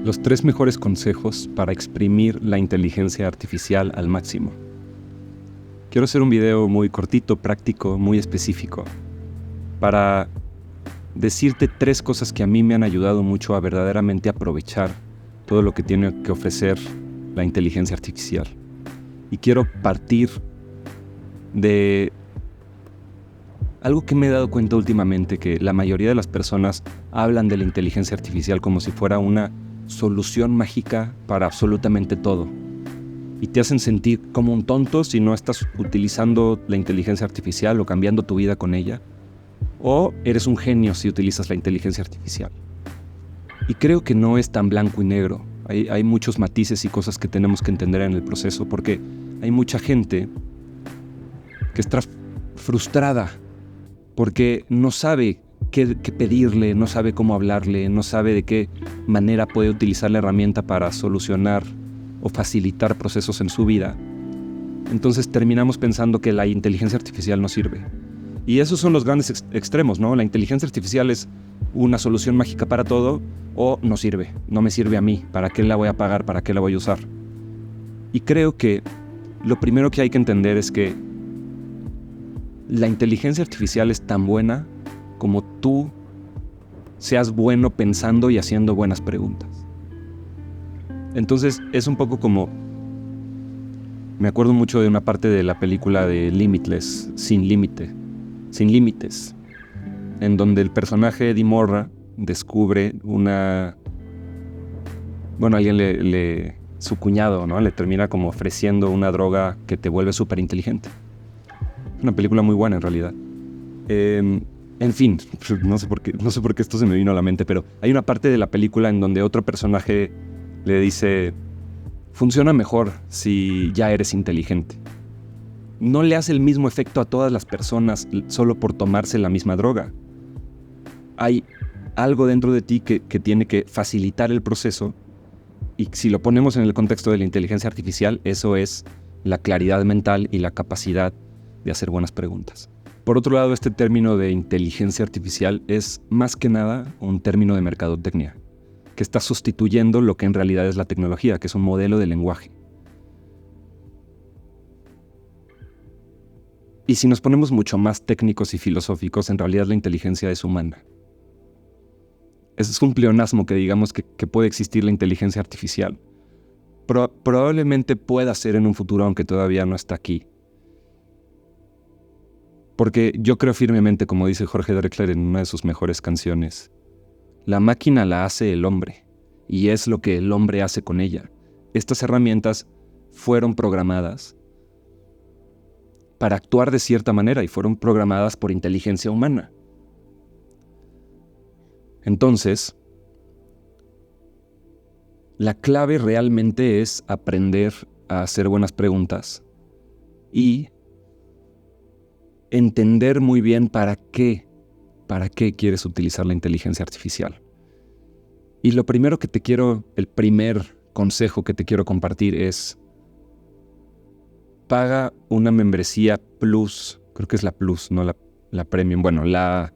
Los 3 mejores consejos para exprimir la inteligencia artificial al máximo. Quiero hacer un video muy cortito, práctico, muy específico, para decirte 3 cosas que a mí me han ayudado mucho a verdaderamente aprovechar todo lo que tiene que ofrecer la inteligencia artificial. Y quiero partir de algo que me he dado cuenta últimamente, que la mayoría de las personas hablan de la inteligencia artificial como si fuera una solución mágica para absolutamente todo. Y te hacen sentir como un tonto si no estás utilizando la inteligencia artificial o cambiando tu vida con ella. O eres un genio si utilizas la inteligencia artificial. Y creo que no es tan blanco y negro. Hay muchos matices y cosas que tenemos que entender en el proceso, porque hay mucha gente que está frustrada porque no sabe qué pedirle, no sabe cómo hablarle, no sabe de qué manera puede utilizar la herramienta para solucionar o facilitar procesos en su vida. Entonces terminamos pensando que la inteligencia artificial no sirve. Y esos son los grandes extremos, ¿no? La inteligencia artificial es una solución mágica para todo, o no sirve, no me sirve a mí, ¿para qué la voy a pagar? ¿Para qué la voy a usar? Y creo que lo primero que hay que entender es que la inteligencia artificial es tan buena como tú seas bueno pensando y haciendo buenas preguntas. Entonces es un poco como... Me acuerdo mucho de una parte de la película de Limitless, Sin Límites, en donde el personaje Eddie Morra descubre alguien su cuñado, ¿no? Le termina como ofreciendo una droga que te vuelve súper inteligente. Una película muy buena en realidad. En fin, no sé por qué esto se me vino a la mente, pero hay una parte de la película en donde otro personaje le dice: funciona mejor si ya eres inteligente. No le hace el mismo efecto a todas las personas solo por tomarse la misma droga. Hay algo dentro de ti que tiene que facilitar el proceso, y si lo ponemos en el contexto de la inteligencia artificial, eso es la claridad mental y la capacidad de hacer buenas preguntas. Por otro lado, este término de inteligencia artificial es más que nada un término de mercadotecnia, que está sustituyendo lo que en realidad es la tecnología, que es un modelo de lenguaje. Y si nos ponemos mucho más técnicos y filosóficos, en realidad la inteligencia es humana. Es un pleonasmo que digamos que puede existir la inteligencia artificial. Probablemente pueda ser en un futuro, aunque todavía no está aquí. Porque yo creo firmemente, como dice Jorge Drexler en una de sus mejores canciones, la máquina la hace el hombre, y es lo que el hombre hace con ella. Estas herramientas fueron programadas para actuar de cierta manera y fueron programadas por inteligencia humana. Entonces, la clave realmente es aprender a hacer buenas preguntas y entender muy bien para qué quieres utilizar la inteligencia artificial. Y el primer consejo que te quiero compartir es: paga una membresía Plus, creo que es la Plus, no la Premium. Bueno, la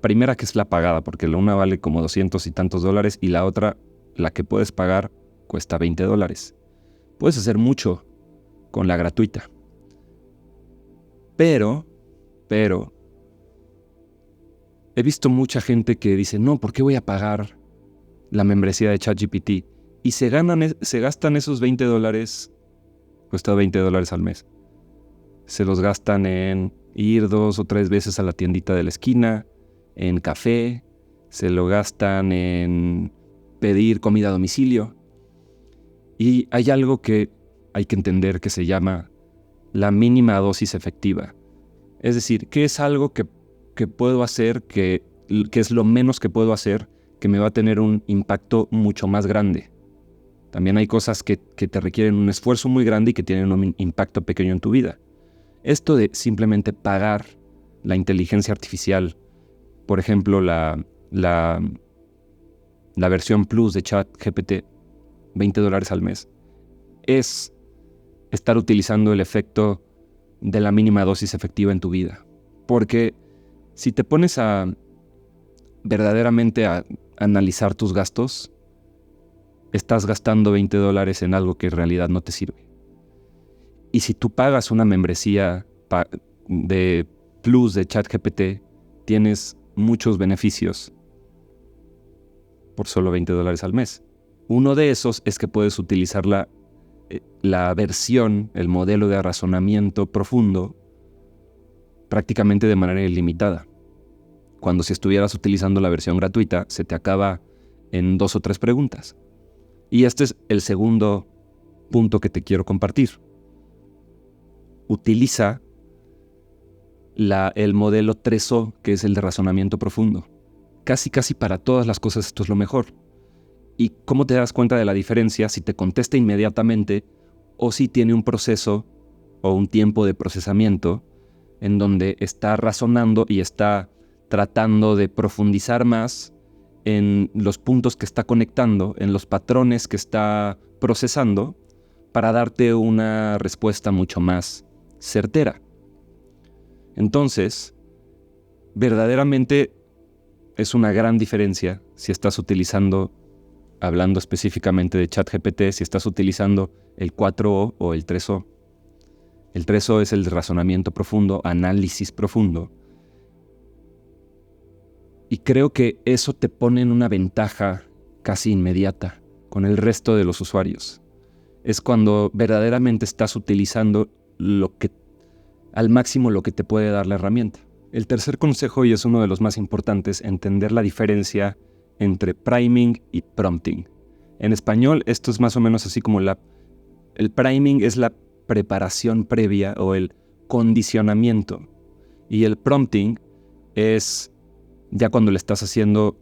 primera, que es la pagada, porque la una vale como 200 y tantos dólares, y la otra, la que puedes pagar, cuesta $20. Puedes hacer mucho con la gratuita. Pero, he visto mucha gente que dice: no, ¿por qué voy a pagar la membresía de ChatGPT? Y se gastan esos $20, cuesta $20 al mes. Se los gastan en ir 2 o 3 veces a la tiendita de la esquina, en café, se lo gastan en pedir comida a domicilio. Y hay algo que hay que entender que se llama la mínima dosis efectiva. Es decir, ¿qué es algo que puedo hacer, que es lo menos que puedo hacer, que me va a tener un impacto mucho más grande? También hay cosas que te requieren un esfuerzo muy grande y que tienen un impacto pequeño en tu vida. Esto de simplemente pagar la inteligencia artificial, por ejemplo, la versión Plus de ChatGPT, $20 al mes, es estar utilizando el efecto de la mínima dosis efectiva en tu vida. Porque si te pones verdaderamente a analizar tus gastos, estás gastando $20 en algo que en realidad no te sirve. Y si tú pagas una membresía de Plus de ChatGPT, tienes muchos beneficios por solo $20 al mes. Uno de esos es que puedes utilizar la versión, el modelo de razonamiento profundo, prácticamente de manera ilimitada. Cuando si estuvieras utilizando la versión gratuita, se te acaba en 2 o 3 preguntas. Y este es el segundo punto que te quiero compartir. Utiliza el modelo 3O, que es el de razonamiento profundo. Casi para todas las cosas esto es lo mejor. ¿Y cómo te das cuenta de la diferencia si te contesta inmediatamente o si tiene un proceso o un tiempo de procesamiento en donde está razonando y está tratando de profundizar más en los puntos que está conectando, en los patrones que está procesando, para darte una respuesta mucho más certera? Entonces, verdaderamente es una gran diferencia si estás utilizando, hablando específicamente de ChatGPT, si estás utilizando el 4O o el 3O. El 3O es el de razonamiento profundo, análisis profundo. Y creo que eso te pone en una ventaja casi inmediata con el resto de los usuarios. Es cuando verdaderamente estás utilizando al máximo lo que te puede dar la herramienta. El tercer consejo, y es uno de los más importantes, entender la diferencia entre priming y prompting. En español, esto es más o menos así como el priming es la preparación previa o el condicionamiento. Y el prompting es ya cuando le estás haciendo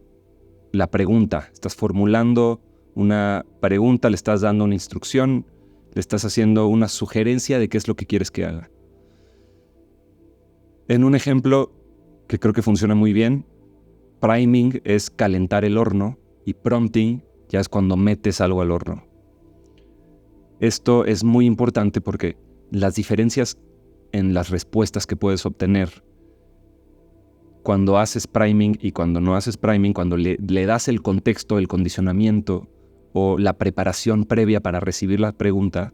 la pregunta. Estás formulando una pregunta, le estás dando una instrucción, le estás haciendo una sugerencia de qué es lo que quieres que haga. En un ejemplo que creo que funciona muy bien, priming es calentar el horno y prompting ya es cuando metes algo al horno. Esto es muy importante porque las diferencias en las respuestas que puedes obtener cuando haces priming y cuando no haces priming, cuando le das el contexto, el condicionamiento o la preparación previa para recibir la pregunta,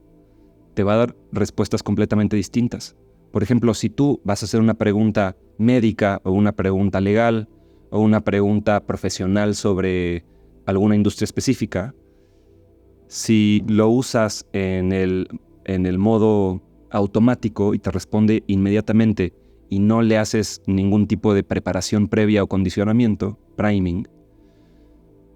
te va a dar respuestas completamente distintas. Por ejemplo, si tú vas a hacer una pregunta médica o una pregunta legal o una pregunta profesional sobre alguna industria específica, si lo usas en el modo automático y te responde inmediatamente y no le haces ningún tipo de preparación previa o condicionamiento, priming,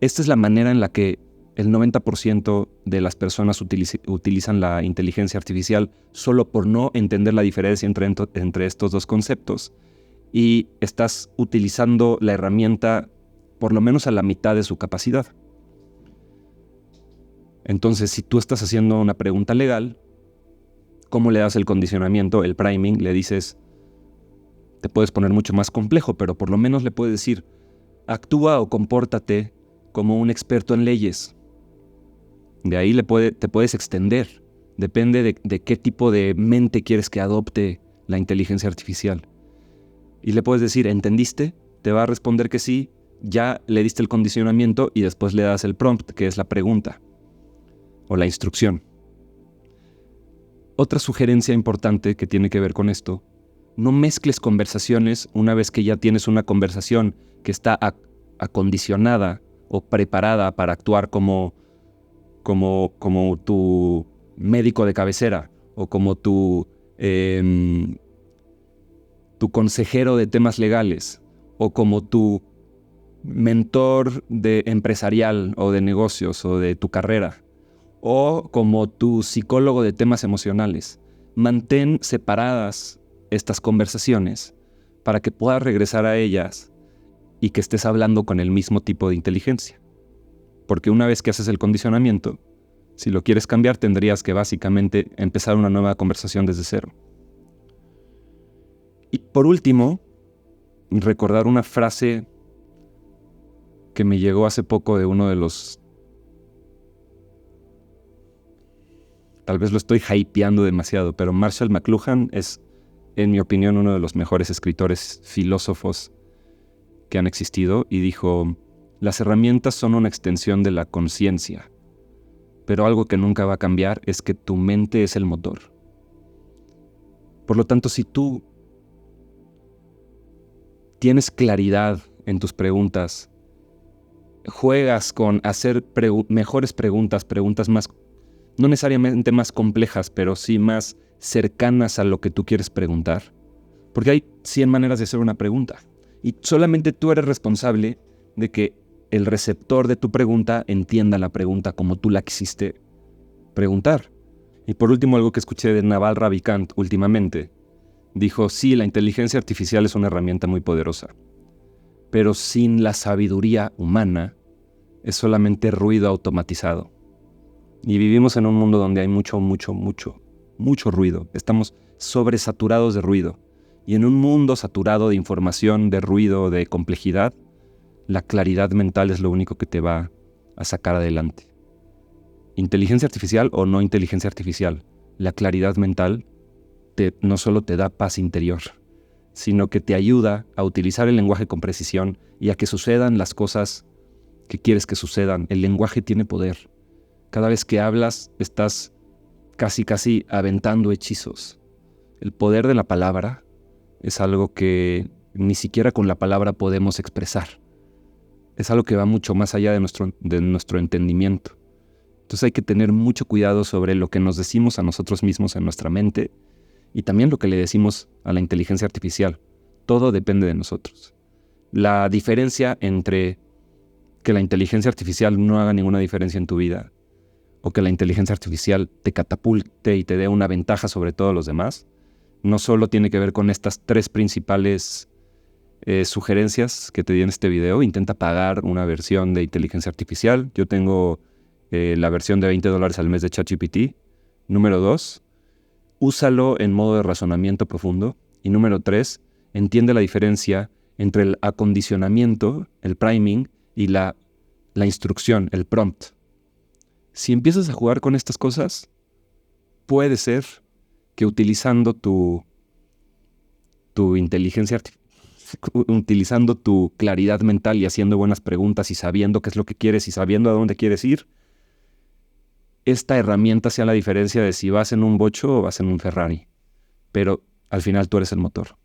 esta es la manera en la que el 90% de las personas utilizan la inteligencia artificial solo por no entender la diferencia entre estos dos conceptos, y estás utilizando la herramienta por lo menos a la mitad de su capacidad. Entonces, si tú estás haciendo una pregunta legal, ¿cómo le das el condicionamiento, el priming? Le dices, te puedes poner mucho más complejo, pero por lo menos le puedes decir, actúa o compórtate como un experto en leyes. De ahí te puedes extender. Depende de qué tipo de mente quieres que adopte la inteligencia artificial. Y le puedes decir, ¿entendiste? Te va a responder que sí, ya le diste el condicionamiento y después le das el prompt, que es la pregunta o la instrucción. Otra sugerencia importante que tiene que ver con esto: no mezcles conversaciones una vez que ya tienes una conversación que está acondicionada o preparada para actuar como tu médico de cabecera o como tu consejero de temas legales o como tu mentor empresarial o de negocios o de tu carrera o como tu psicólogo de temas emocionales. Mantén separadas estas conversaciones para que puedas regresar a ellas y que estés hablando con el mismo tipo de inteligencia. Porque una vez que haces el condicionamiento, si lo quieres cambiar, tendrías que básicamente empezar una nueva conversación desde cero. Y por último, recordar una frase que me llegó hace poco de uno de los... Tal vez lo estoy hypeando demasiado, pero Marshall McLuhan es, en mi opinión, uno de los mejores escritores filósofos que han existido, y dijo: las herramientas son una extensión de la conciencia. pero algo que nunca va a cambiar es que tu mente es el motor. Por lo tanto, si tú tienes claridad en tus preguntas, juegas con hacer mejores preguntas más, no necesariamente más complejas, pero sí más cercanas a lo que tú quieres preguntar. Porque hay 100 maneras de hacer una pregunta. Y solamente tú eres responsable de que el receptor de tu pregunta entienda la pregunta como tú la quisiste preguntar. Y por último, algo que escuché de Naval Ravikant últimamente. Dijo, sí, la inteligencia artificial es una herramienta muy poderosa, pero sin la sabiduría humana es solamente ruido automatizado. Y vivimos en un mundo donde hay mucho ruido. Estamos sobresaturados de ruido. Y en un mundo saturado de información, de ruido, de complejidad, la claridad mental es lo único que te va a sacar adelante. Inteligencia artificial o no inteligencia artificial, la claridad mental no solo te da paz interior, sino que te ayuda a utilizar el lenguaje con precisión y a que sucedan las cosas que quieres que sucedan. El lenguaje tiene poder. Cada vez que hablas, estás casi aventando hechizos. El poder de la palabra es algo que ni siquiera con la palabra podemos expresar. Es algo que va mucho más allá de nuestro entendimiento. Entonces hay que tener mucho cuidado sobre lo que nos decimos a nosotros mismos en nuestra mente y también lo que le decimos a la inteligencia artificial. Todo depende de nosotros. La diferencia entre que la inteligencia artificial no haga ninguna diferencia en tu vida o que la inteligencia artificial te catapulte y te dé una ventaja sobre todos los demás, no solo tiene que ver con estas 3 principales sugerencias que te di en este video. Intenta pagar una versión de inteligencia artificial. Yo tengo la versión de $20 al mes de ChatGPT. Número 2, úsalo en modo de razonamiento profundo. Y número 3, entiende la diferencia entre el acondicionamiento, el priming, y la instrucción, el prompt. Si empiezas a jugar con estas cosas, puede ser que utilizando tu inteligencia artificial, utilizando tu claridad mental y haciendo buenas preguntas y sabiendo qué es lo que quieres y sabiendo a dónde quieres ir, esta herramienta sea la diferencia de si vas en un bocho o vas en un Ferrari. Pero al final tú eres el motor.